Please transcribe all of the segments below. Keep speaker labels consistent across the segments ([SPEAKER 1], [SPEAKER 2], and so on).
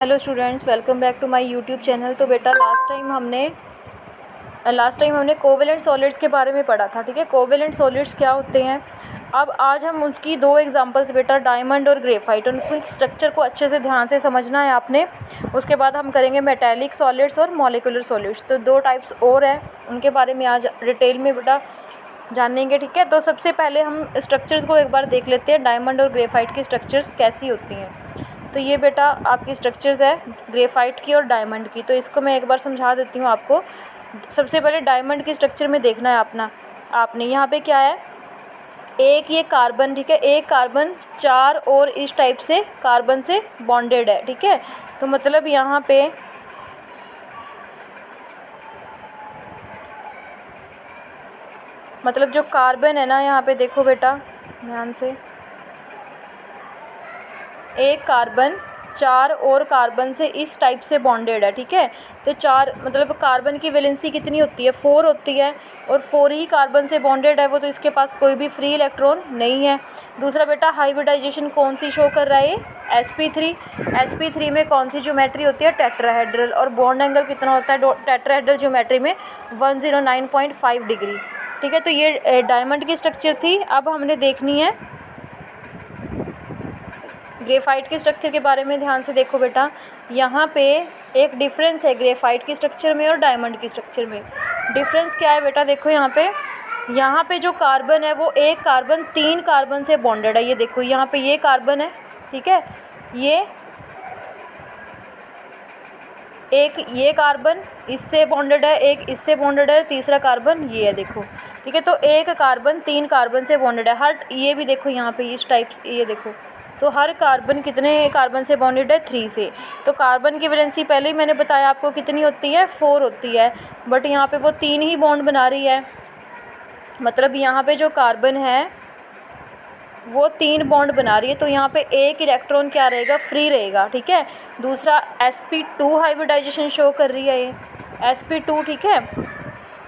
[SPEAKER 1] Hello students, welcome back to my YouTube channel. तो बेटा last time हमने covalent solids के बारे में पढ़ा था। ठीक है, कोवेलेंट सॉलिड्स क्या होते हैं। अब आज हम उसकी दो एग्जांपल्स बेटा, डायमंड और ग्रेफाइट, उनके स्ट्रक्चर को अच्छे से ध्यान से समझना है आपने। उसके बाद हम करेंगे मेटेलिक सॉलिड्स और मॉलिक्यूलर सॉलिड्स। तो दो टाइप्स और हैं, उनके बारे में आज डिटेल में बेटा जानेंगे। ठीक है, तो सबसे पहले हम स्ट्रक्चर्स को एक बार देख लेते हैं, डायमंड और ग्रेफाइट की स्ट्रक्चर्स कैसी होती हैं। तो ये बेटा आपकी स्ट्रक्चर्स है ग्रेफाइट की और डायमंड की। तो इसको मैं एक बार समझा देती हूँ आपको। सबसे पहले डायमंड की स्ट्रक्चर में देखना है आपने यहाँ पे क्या है, एक ये कार्बन, ठीक है, एक कार्बन चार और इस टाइप से कार्बन से बॉन्डेड है। ठीक है, तो मतलब यहाँ पे मतलब जो कार्बन है ना, यहाँ पे देखो बेटा ध्यान से, एक कार्बन चार और कार्बन से इस टाइप से बॉन्डेड है। ठीक है, तो चार मतलब कार्बन की वैलेंसी कितनी होती है, 4 होती है, और 4 ही कार्बन से बॉन्डेड है वो, तो इसके पास कोई भी फ्री इलेक्ट्रॉन नहीं है। दूसरा बेटा हाइब्रिडाइजेशन कौन सी शो कर रहा है, sp3। sp3 में कौन सी ज्योमेट्री होती है, टेट्राहेड्रल, और बॉन्ड एंगल कितना होता है टेट्राहेड्रल ज्योमेट्री में, 109.5 डिग्री। ठीक है, तो ये डायमंड की स्ट्रक्चर थी। अब हमने देखनी है ग्रेफाइट के स्ट्रक्चर के बारे में। ध्यान से देखो बेटा, यहाँ पे एक डिफरेंस है ग्रेफाइट की स्ट्रक्चर में और डायमंड की स्ट्रक्चर में। डिफरेंस क्या है बेटा, देखो यहाँ पे जो कार्बन है वो एक कार्बन 3 कार्बन से बॉन्डेड है। ये देखो यहाँ पे ये कार्बन है, ठीक है, ये कार्बन इससे बॉन्डेड है, एक इससे बॉन्डेड है, तीसरा कार्बन ये है, देखो। ठीक है, तो एक कार्बन 3 कार्बन से बॉन्डेड है। हर ये भी देखो यहाँ पे इस टाइप से, ये देखो, तो हर कार्बन कितने कार्बन से बॉन्डेड है, 3 से। तो कार्बन की वैलेंसी पहले ही मैंने बताया आपको कितनी होती है, 4 होती है, बट यहाँ पे वो 3 ही बॉन्ड बना रही है। मतलब यहाँ पे जो कार्बन है वो 3 बॉन्ड बना रही है, तो यहाँ पे एक इलेक्ट्रॉन क्या रहेगा, फ्री रहेगा। ठीक है, दूसरा sp2 हाइब्रिडाइजेशन शो कर रही है ये sp2। ठीक है,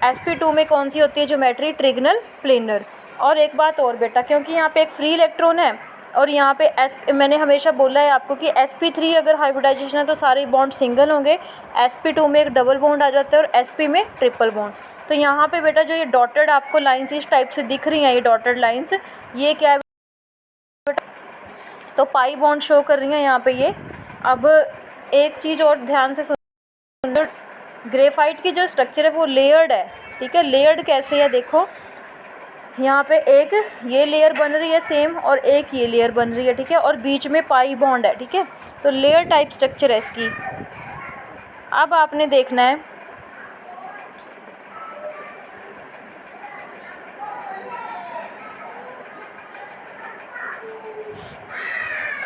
[SPEAKER 1] sp2 में कौन सी होती है ज्योमेट्री, ट्रिगनल प्लेनर। और एक बात और बेटा, क्योंकि यहाँ पे एक फ्री इलेक्ट्रॉन है और यहाँ पे मैंने हमेशा बोला है आपको कि sp3 अगर हाइब्रिडाइजेशन है तो सारे बॉन्ड सिंगल होंगे, sp2 में एक डबल बॉन्ड आ जाता है और sp में ट्रिपल बॉन्ड। तो यहाँ पे बेटा जो ये डॉटेड आपको लाइंस इस टाइप से दिख रही हैं, ये डॉटेड लाइंस, ये क्या है, तो पाई बॉन्ड शो कर रही हैं यहाँ पे ये। अब एक चीज़ और ध्यान से सुनो, ग्रेफाइट की जो स्ट्रक्चर है वो लेयर्ड है। ठीक है, लेयर्ड कैसे है, देखो यहाँ पे एक ये लेयर बन रही है सेम, और एक ये लेयर बन रही है। ठीक है, और बीच में पाई बॉन्ड है। ठीक है, तो लेयर टाइप स्ट्रक्चर है इसकी। अब आपने देखना है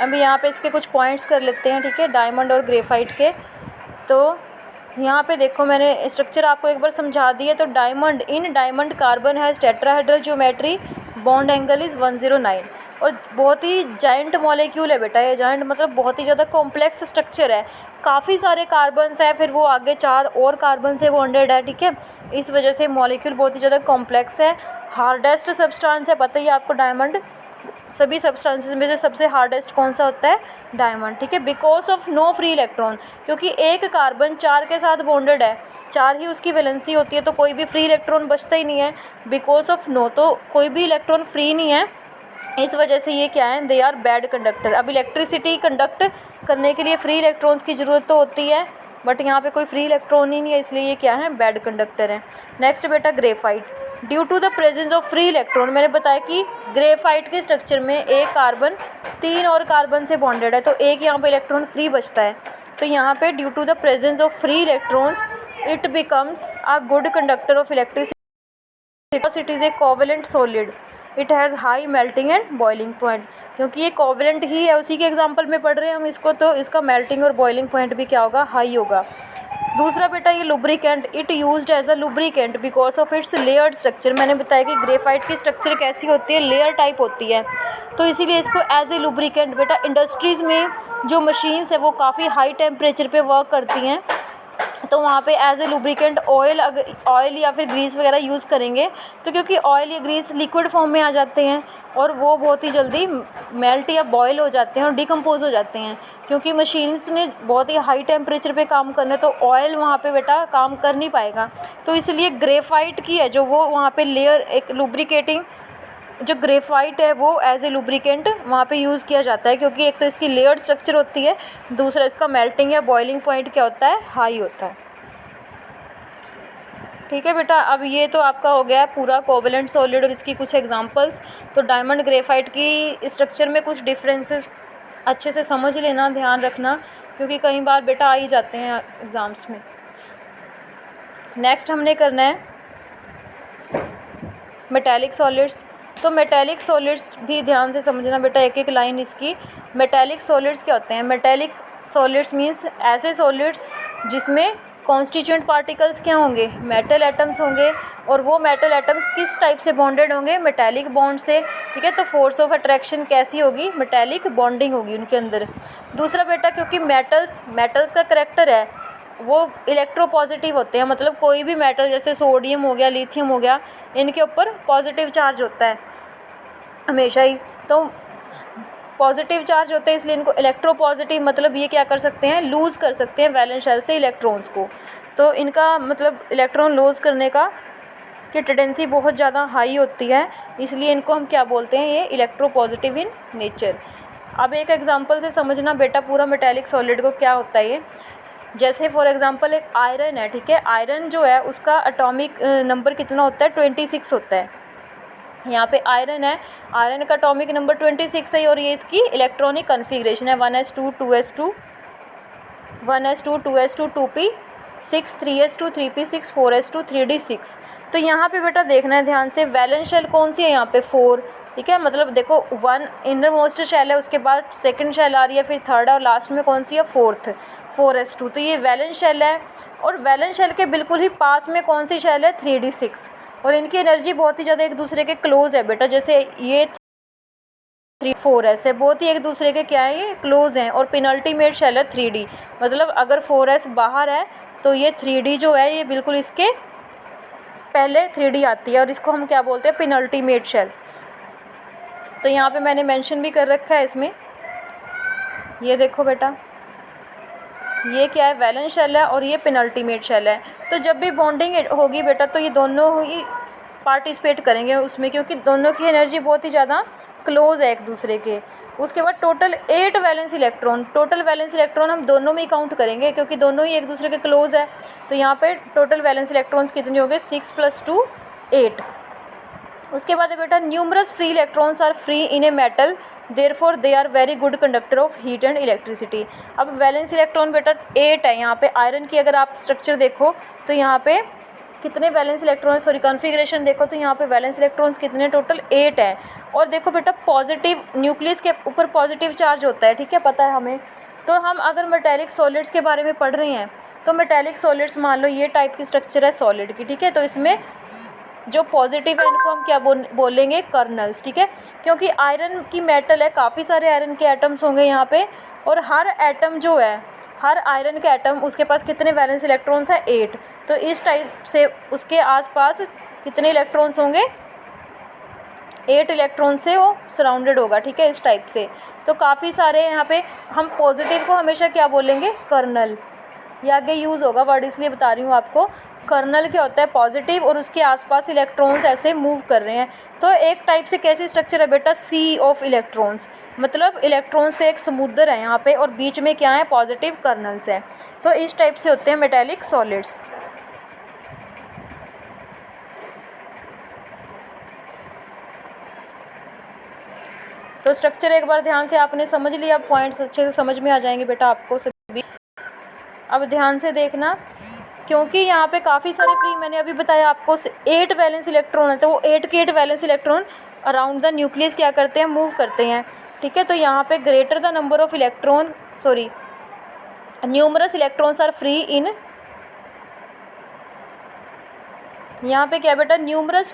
[SPEAKER 1] अभी यहाँ पे इसके कुछ पॉइंट्स कर लेते हैं। ठीक है, डायमंड और ग्रेफाइट के। तो यहाँ पे देखो मैंने स्ट्रक्चर आपको एक बार समझा दिया। तो diamond carbon has tetrahedral geometry, bond angle is 109, और बहुत ही जाइंट मॉलिक्यूल है बेटा ये। जाइंट मतलब बहुत ही ज़्यादा कॉम्प्लेक्स स्ट्रक्चर है, काफ़ी सारे कार्बन्स हैं, फिर वो आगे 4 और कार्बन से बॉन्डेड है। ठीक है, इस वजह से मॉलिक्यूल बहुत ही ज़्यादा कॉम्प्लेक्स है। हार्डेस्ट सब्सटेंस है, पता ही आपको डायमंड, सभी सब्सटेंसेस में से सबसे हार्डेस्ट कौन सा होता है, डायमंड। ठीक है, because of no free electron, क्योंकि एक कार्बन 4 के साथ बॉन्डेड है, 4 ही उसकी वैलेंसी होती है, तो कोई भी फ्री इलेक्ट्रॉन बचता ही नहीं है। बिकॉज ऑफ नो, तो कोई भी इलेक्ट्रॉन फ्री नहीं है, इस वजह से ये क्या है, दे आर बैड कंडक्टर। अब इलेक्ट्रिसिटी कंडक्ट करने के लिए फ्री इलेक्ट्रॉन्स की ज़रूरत तो होती है, बट यहाँ पे कोई फ्री इलेक्ट्रॉन ही नहीं है, इसलिए ये क्या है, बैड कंडक्टर है। नेक्स्ट बेटा graphite, due to the presence of free electron, मैंने बताया कि ग्रेफाइट के स्ट्रक्चर में एक कार्बन 3 और कार्बन से बॉन्डेड है, तो एक यहाँ पे इलेक्ट्रॉन फ्री बचता है। तो यहाँ पे due to the presence of free electrons it becomes a good conductor of electricity. It is a covalent solid, it has high melting and boiling point, क्योंकि ये कोवेलेंट ही है, उसी के एग्जाम्पल में पढ़ रहे हैं हम इसको, तो इसका मेल्टिंग और बॉइलिंग पॉइंट भी क्या होगा, हाई होगा। दूसरा बेटा ये lubricant, it used as a lubricant because of its layered structure. मैंने बताया कि ग्रेफाइट की स्ट्रक्चर कैसी होती है, लेयर टाइप होती है, तो इसीलिए इसको एज ए लुब्रिकेंट। बेटा इंडस्ट्रीज़ में जो मशीन्स है वो काफ़ी हाई टेम्परेचर पे वर्क करती हैं, तो वहाँ पे एज ए लुब्रिकेंट ऑयल या फिर ग्रीस वगैरह यूज़ करेंगे, तो क्योंकि ऑयल या ग्रीस लिक्विड फॉर्म में आ जाते हैं और वो बहुत ही जल्दी मेल्ट या बॉयल हो जाते हैं और डिकम्पोज हो जाते हैं, क्योंकि मशीन्स ने बहुत ही हाई टेम्परेचर पे काम करना है, तो ऑयल वहाँ पे बेटा काम कर नहीं पाएगा। तो इसलिए ग्रेफाइट की है जो वो वहाँ पे लेयर एक लुब्रिकेटिंग जो ग्रेफाइट है वो एज ए लुब्रिकेंट वहाँ पे यूज़ किया जाता है, क्योंकि एक तो इसकी लेयर्ड स्ट्रक्चर होती है, दूसरा इसका मेल्टिंग या बॉइलिंग पॉइंट क्या होता है, हाई होता है। ठीक है बेटा, अब ये तो आपका हो गया है पूरा कोवलेंट सॉलिड और इसकी कुछ एग्जांपल्स। तो डायमंड ग्रेफाइट की स्ट्रक्चर में कुछ डिफरेंसेस अच्छे से समझ लेना, ध्यान रखना, क्योंकि कई बार बेटा आ ही जाते हैं एग्ज़ाम्स में। नेक्स्ट हमने करना है मेटेलिक सॉलिड्स। तो मेटेलिक सॉलिड्स भी ध्यान से समझना बेटा, एक एक लाइन इसकी। मेटेलिक सॉलिड्स क्या होते हैं? मेटेलिक सॉलिड्स मीन्स ऐसे सॉलिड्स जिसमें कॉन्स्टिट्यूएंट पार्टिकल्स क्या होंगे? मेटल एटम्स होंगे, और वो मेटल एटम्स किस टाइप से बॉन्डेड होंगे? मेटेलिक बॉन्ड से। ठीक है, तो फोर्स ऑफ अट्रैक्शन कैसी होगी? मेटेलिक बॉन्डिंग होगी उनके अंदर। दूसरा बेटा, क्योंकि मेटल्स का करेक्टर है वो इलेक्ट्रोपॉजिटिव होते हैं, मतलब कोई भी मेटल जैसे सोडियम हो गया, लिथियम हो गया, इनके ऊपर पॉजिटिव चार्ज होता है हमेशा ही। तो पॉजिटिव चार्ज होते हैं इसलिए इनको इलेक्ट्रोपॉजिटिव, मतलब ये क्या कर सकते हैं? लूज़ कर सकते हैं वैलेंस शेल से इलेक्ट्रॉन्स को। तो इनका मतलब इलेक्ट्रॉन लूज़ करने का की टेंडेंसी बहुत ज़्यादा हाई होती है, इसलिए इनको हम क्या बोलते हैं? ये इलेक्ट्रोपॉजिटिव इन नेचर। अब एक एग्जांपल से समझना बेटा पूरा मेटेलिक सॉलिड को क्या होता है ये। जैसे फॉर एग्जांपल एक आयरन है, ठीक है, आयरन जो है उसका एटॉमिक नंबर कितना होता है? 26 होता है। यहाँ पे आयरन है, आयरन का एटॉमिक नंबर 26 है, और ये इसकी इलेक्ट्रॉनिक कन्फिग्रेशन है 1s2 2s2 1s2 2s2 2p6 3s2 3p6 4s2 3d6। तो यहाँ पे बेटा देखना है ध्यान से, वैलेंस शेल कौन सी है यहाँ पे? 4। ठीक है, मतलब देखो 1 इनर मोस्ट शेल है, उसके बाद सेकंड शेल आ रही है, फिर थर्ड, और लास्ट में कौन सी है? 4s2। तो ये वैलेंस शेल है, और वैलेंस शेल के बिल्कुल ही पास में कौन सी शेल है? 3d6। और इनकी एनर्जी बहुत ही ज़्यादा एक दूसरे के क्लोज है बेटा, जैसे ये 3 4s है, बहुत ही एक दूसरे के क्या है? ये क्लोज हैं। और पेनल्टीमेट शेल है 3d, मतलब अगर 4s बाहर है तो ये 3d जो है ये बिल्कुल इसके पहले 3d आती है, और इसको हम क्या बोलते हैं? Penultimate shell. तो यहाँ पे मैंने मेंशन भी कर रखा है इसमें, ये देखो बेटा, ये क्या है? वैलेंस शेल है, और ये पेनल्टीमेट शेल है। तो जब भी बॉन्डिंग होगी बेटा तो ये दोनों ही पार्टिसिपेट करेंगे उसमें, क्योंकि दोनों की एनर्जी बहुत ही ज़्यादा क्लोज है एक दूसरे के। उसके बाद टोटल 8 वैलेंस इलेक्ट्रॉन हम दोनों में ही काउंट करेंगे, क्योंकि दोनों ही एक दूसरे के क्लोज है। तो यहाँ पे टोटल वैलेंस इलेक्ट्रॉन्स कितने हो गए? 6 + 2 8। उसके बाद बेटा numerous free electrons are free in a metal, therefore they are very good conductor of heat and electricity. अब वैलेंस इलेक्ट्रॉन बेटा 8 है यहाँ पे। आयरन की अगर आप स्ट्रक्चर देखो तो यहाँ पे कितने वैलेंस इलेक्ट्रॉन, सॉरी कॉन्फ़िगरेशन देखो तो यहाँ पे वैलेंस इलेक्ट्रॉन्स कितने? टोटल 8 है। और देखो बेटा पॉजिटिव न्यूक्लियस के ऊपर पॉजिटिव चार्ज होता है, ठीक है, पता है हमें। तो हम अगर मेटेलिक सॉलिड्स के बारे में पढ़ रहे हैं तो मेटेलिक सॉलिड्स मान लो ये टाइप की स्ट्रक्चर है सॉलिड की, ठीक है, तो इसमें जो पॉजिटिव है इनको हम क्या बोलेंगे? कर्नल्स। ठीक है, क्योंकि आयरन की मेटल है, काफ़ी सारे आयरन के एटम्स होंगे यहाँ पे, और हर एटम जो है, हर आयरन के एटम उसके पास कितने वैलेंस इलेक्ट्रॉन्स है? 8। तो इस टाइप से उसके आसपास कितने इलेक्ट्रॉन्स होंगे? 8 इलेक्ट्रॉन से वो सराउंडेड होगा, ठीक है, इस टाइप से। तो काफ़ी सारे यहाँ पे हम पॉजिटिव को हमेशा क्या बोलेंगे? कर्नल। ये आगे यूज़ होगा वर्ड, इसलिए बता रही हूँ आपको। कर्नल क्या होता है? पॉजिटिव, और उसके आसपास इलेक्ट्रॉन्स ऐसे मूव कर रहे हैं। तो एक टाइप से कैसी स्ट्रक्चर है बेटा? सी ऑफ इलेक्ट्रॉन्स, मतलब इलेक्ट्रॉन्स का एक समुद्र है यहाँ पे, और बीच में क्या है? पॉजिटिव कर्नल्स हैं। तो इस टाइप से होते हैं मेटेलिक सॉलिड्स। तो स्ट्रक्चर एक बार ध्यान से आपने समझ लिया, पॉइंट्स अच्छे से समझ में आ जाएंगे बेटा आपको सभी। अब ध्यान से देखना, क्योंकि यहाँ पे काफ़ी सारे फ्री, मैंने अभी बताया आपको 8 वैलेंस इलेक्ट्रॉन है, तो वो 8 के 8 valence electron around the nucleus क्या करते हैं? मूव करते हैं। ठीक है, तो यहाँ पे greater the number of electron, sorry numerous electrons are free in, यहाँ पे क्या बेटा, numerous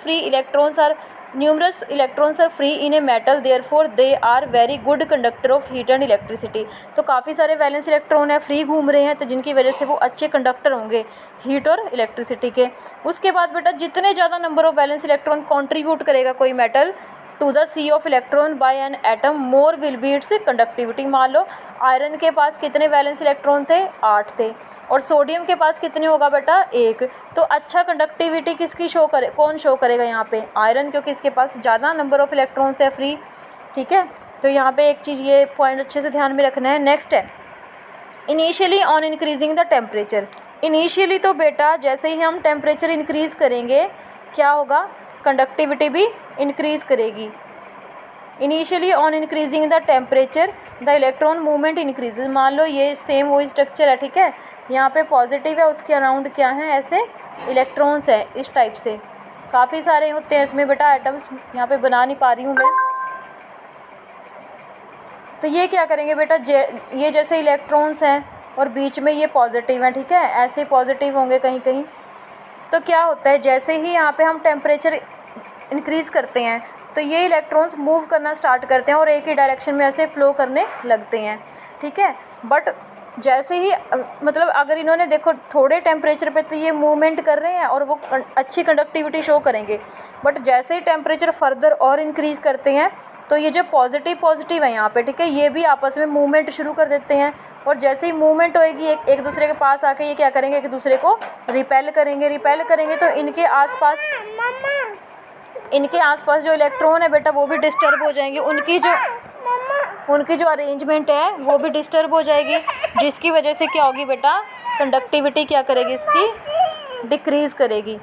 [SPEAKER 1] electrons are free in a metal, therefore they are very good conductor of heat and electricity. तो काफ़ी सारे वैलेंस इलेक्ट्रॉन है, फ्री घूम रहे हैं, तो जिनकी वजह से वो अच्छे कंडक्टर होंगे हीट और इलेक्ट्रिसिटी के। उसके बाद बेटा, जितने ज़्यादा number of valence electron contribute करेगा कोई metal to the sea of electron by an atom, more will be its conductivity. मान लो आयरन के पास कितने वैलेंस इलेक्ट्रॉन थे, 8 थे, और सोडियम के पास कितने होगा बेटा, 1। तो अच्छा कंडक्टिविटी किसकी शो करे, कौन शो करेगा यहाँ पे, आयरन, क्योंकि इसके पास ज़्यादा नंबर ऑफ इलेक्ट्रॉन्स है फ्री। ठीक है, तो यहाँ पे एक चीज़ ये पॉइंट अच्छे से ध्यान में रखना है। नेक्स्ट है initially on increasing the temperature. Initially तो बेटा जैसे ही हम टेम्परेचर इंक्रीज़ करेंगे क्या होगा, कंडक्टिविटी भी इंक्रीज़ करेगी। Initially on increasing the temperature the electron movement increases. मान लो ये सेम वही स्ट्रक्चर है, ठीक है, यहाँ पे पॉजिटिव है, उसके अराउंड क्या है, ऐसे इलेक्ट्रॉन्स है, इस टाइप से काफ़ी सारे होते हैं इसमें बेटा एटम्स, यहाँ पे बना नहीं पा रही हूँ मैं। तो ये क्या करेंगे बेटा, ये जैसे इलेक्ट्रॉन्स हैं और बीच में ये पॉजिटिव है, ठीक है, ऐसे पॉजिटिव होंगे कहीं कहीं। तो क्या होता है, जैसे ही यहाँ पे हम टेम्परेचर इंक्रीज़ करते हैं तो ये इलेक्ट्रॉन्स मूव करना स्टार्ट करते हैं और एक ही डायरेक्शन में ऐसे फ्लो करने लगते हैं। ठीक है, बट जैसे ही मतलब अगर इन्होंने देखो थोड़े टेम्परेचर पे तो ये मूवमेंट कर रहे हैं और वो अच्छी कंडक्टिविटी शो करेंगे, बट जैसे ही टेम्परेचर फर्दर और इंक्रीज़ करते हैं तो ये जो पॉजिटिव है यहाँ पे, ठीक है, ये भी आपस में मूवमेंट शुरू कर देते हैं। और जैसे ही मूवमेंट होएगी एक दूसरे के पास आके ये क्या करेंगे, एक दूसरे को रिपेल करेंगे तो इनके आसपास जो इलेक्ट्रॉन है बेटा वो भी डिस्टर्ब हो जाएंगे, उनकी जो अरेंजमेंट है वो भी डिस्टर्ब हो जाएगी, जिसकी वजह से क्या होगी बेटा, कंडक्टिविटी क्या करेगी, इसकी डिक्रीज़ करेगी।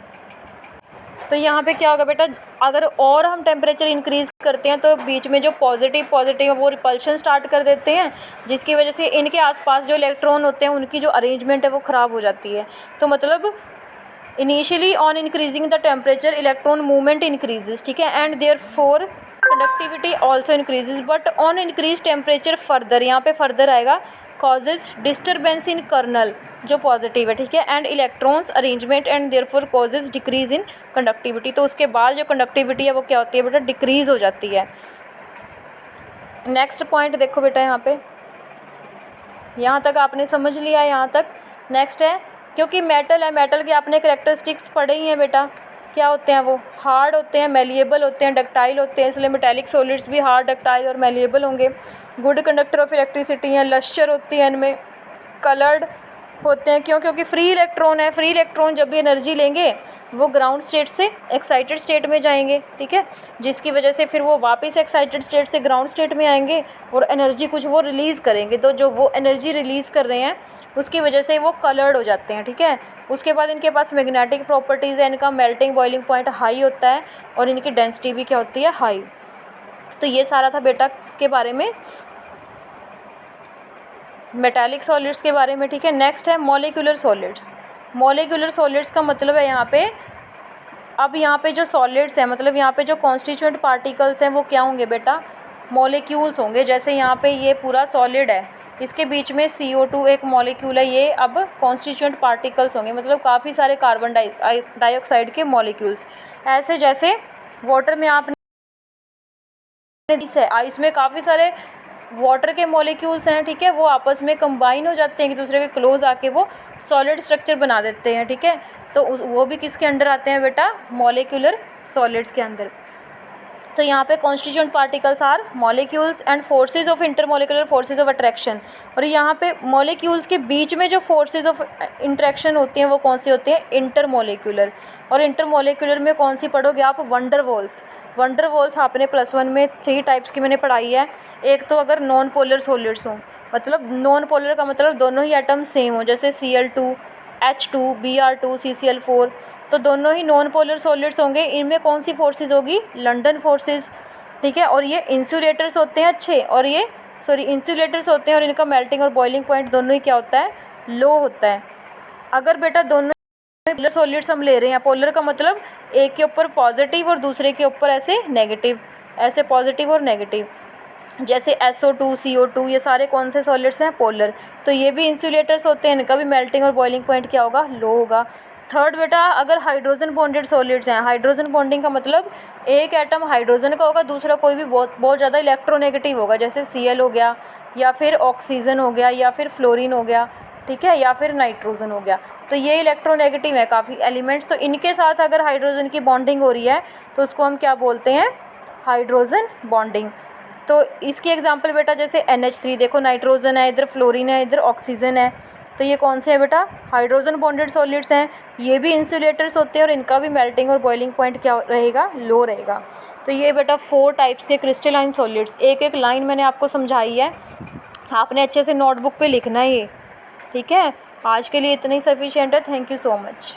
[SPEAKER 1] तो यहाँ पे क्या होगा बेटा, अगर और हम टेम्परेचर इंक्रीज़ करते हैं तो बीच में जो पॉजिटिव है वो रिपल्शन स्टार्ट कर देते हैं, जिसकी वजह से इनके आसपास जो इलेक्ट्रॉन होते हैं उनकी जो अरेंजमेंट है वो ख़राब हो जाती है। तो मतलब initially on increasing the temperature electron movement increases, ठीक है, and therefore conductivity also increases, but on increase temperature further, यहाँ पे फर्दर आएगा, कॉजेज डिस्टर्बेंस इन कर्नल जो पॉजिटिव है, ठीक है, and electrons arrangement and therefore causes decrease in conductivity. तो उसके बाद जो कंडक्टिविटी है वो क्या होती है बेटा, डिक्रीज़ हो जाती है। नेक्स्ट पॉइंट देखो बेटा, यहाँ तक आपने समझ लिया, यहाँ तक। नेक्स्ट है, क्योंकि मेटल है, मेटल के आपने करेक्टरिस्टिक्स पढ़े ही हैं बेटा, क्या होते हैं वो, हार्ड होते हैं, मेलिएबल होते हैं, डक्टाइल होते हैं, इसलिए मेटेलिक सॉलिड्स भी हार्ड, डक्टाइल और मेलिएबल होंगे। गुड कंडक्टर ऑफ इलेक्ट्रिसिटी हैं, लश्चर होती है इनमें, कलर्ड होते हैं, क्यों, क्योंकि फ्री इलेक्ट्रॉन है, फ्री इलेक्ट्रॉन जब भी एनर्जी लेंगे वो ग्राउंड स्टेट से एक्साइटेड स्टेट में जाएंगे, ठीक है, जिसकी वजह से फिर वो वापस एक्साइटेड स्टेट से ग्राउंड स्टेट में आएंगे और एनर्जी कुछ वो रिलीज़ करेंगे, तो जो वो एनर्जी रिलीज़ कर रहे हैं उसकी वजह से वो कलर्ड हो जाते हैं, ठीक है। उसके बाद इनके पास मैग्नेटिक प्रॉपर्टीज़ है, इनका मेल्टिंग बॉइलिंग पॉइंट हाई होता है और इनकी डेंसिटी भी क्या होती है, हाई। तो ये सारा था बेटा इसके बारे में, मेटालिक सॉलिड्स के बारे में, ठीक है। नेक्स्ट है मॉलिक्यूलर सॉलिड्स। मॉलिक्यूलर सॉलिड्स का मतलब है यहाँ पे, अब यहाँ पे जो सॉलिड्स हैं, मतलब यहाँ पे जो कॉन्स्टिट्यूएंट पार्टिकल्स हैं वो क्या होंगे बेटा, मॉलिक्यूल्स होंगे। जैसे यहाँ पे ये पूरा सॉलिड है, इसके बीच में CO2 एक मॉलिक्यूल है, ये अब कॉन्स्टिट्यूएंट पार्टिकल्स होंगे, मतलब काफ़ी सारे कार्बन डाइऑक्साइड के मॉलिक्यूल्स। ऐसे जैसे वाटर में आपने आइस में काफ़ी सारे वाटर के मॉलिक्यूल्स हैं, ठीक है, वो आपस में कंबाइन हो जाते हैं, एक दूसरे के क्लोज आके वो सॉलिड स्ट्रक्चर बना देते हैं, ठीक है। तो वो भी किसके अंडर आते हैं बेटा, मॉलिक्यूलर सॉलिड्स के अंदर। तो यहाँ पे constituent particles are molecules and forces of intermolecular forces of attraction. और यहाँ पे मॉलिक्यूल्स के बीच में जो फोर्सेज ऑफ इंटरेक्शन होती हैं वो कौन सी होती हैं, इंटरमॉलिक्यूलर। और इंटरमॉलिक्यूलर में कौन सी पढ़ोगे आप, वंडरवॉल्स। वंडरवॉल्स आपने +1 में 3 टाइप्स की मैंने पढ़ाई है। एक तो अगर नॉन पोलर सॉलिड्स हों, मतलब नॉन पोलर का मतलब दोनों ही एटम सेम हो, जैसे Cl2, H2, Br2, CCl4, तो दोनों ही नॉन पोलर सॉलिड्स होंगे। इनमें कौन सी फोर्सेस होगी, लंडन फोर्सेस, ठीक है। और ये इंसुलेटर्स होते हैं अच्छे, और ये इंसुलेटर्स होते हैं, और इनका मेल्टिंग और बॉइलिंग पॉइंट दोनों ही क्या होता है, लो होता है। अगर बेटा दोनों पोलर सॉलिड्स हम ले रहे हैं, पोलर का मतलब एक के ऊपर पॉजिटिव और दूसरे के ऊपर ऐसे नेगेटिव, ऐसे पॉजिटिव और नेगेटिव, जैसे SO2, CO2, ये सारे कौन से सॉलिड्स हैं, पोलर। तो ये भी इंसुलेटर्स होते हैं, इनका भी मेल्टिंग और बॉइलिंग पॉइंट क्या होगा, लो होगा। थर्ड बेटा, अगर हाइड्रोजन बॉन्डेड सॉलिड्स हैं, हाइड्रोजन बॉन्डिंग का मतलब एक एटम हाइड्रोजन का होगा, दूसरा कोई भी बहुत ज़्यादा इलेक्ट्रोनेगेटिव होगा, जैसे Cl हो गया, या फिर ऑक्सीजन हो गया, या फिर फ्लोरीन हो गया, ठीक है, या फिर नाइट्रोजन हो गया। तो ये इलेक्ट्रोनेगेटिव है काफ़ी एलिमेंट्स, तो इनके साथ अगर हाइड्रोजन की बॉन्डिंग हो रही है तो उसको हम क्या बोलते हैं, हाइड्रोजन बॉन्डिंग। तो इसकी एग्जांपल बेटा जैसे NH3, देखो नाइट्रोजन है, इधर फ्लोरीन है, इधर ऑक्सीजन है, तो ये कौन से हैं बेटा, हाइड्रोजन बॉन्डेड सॉलिड्स हैं। ये भी इंसुलेटर्स होते हैं और इनका भी मेल्टिंग और बॉइलिंग पॉइंट क्या रहेगा, लो रहेगा। तो ये बेटा 4 टाइप्स के क्रिस्टलाइन सॉलिड्स, एक एक लाइन मैंने आपको समझाई है, आपने अच्छे से नोटबुक पे लिखना है ये, ठीक है। आज के लिए इतना ही सफिशिएंट है। Thank you so much.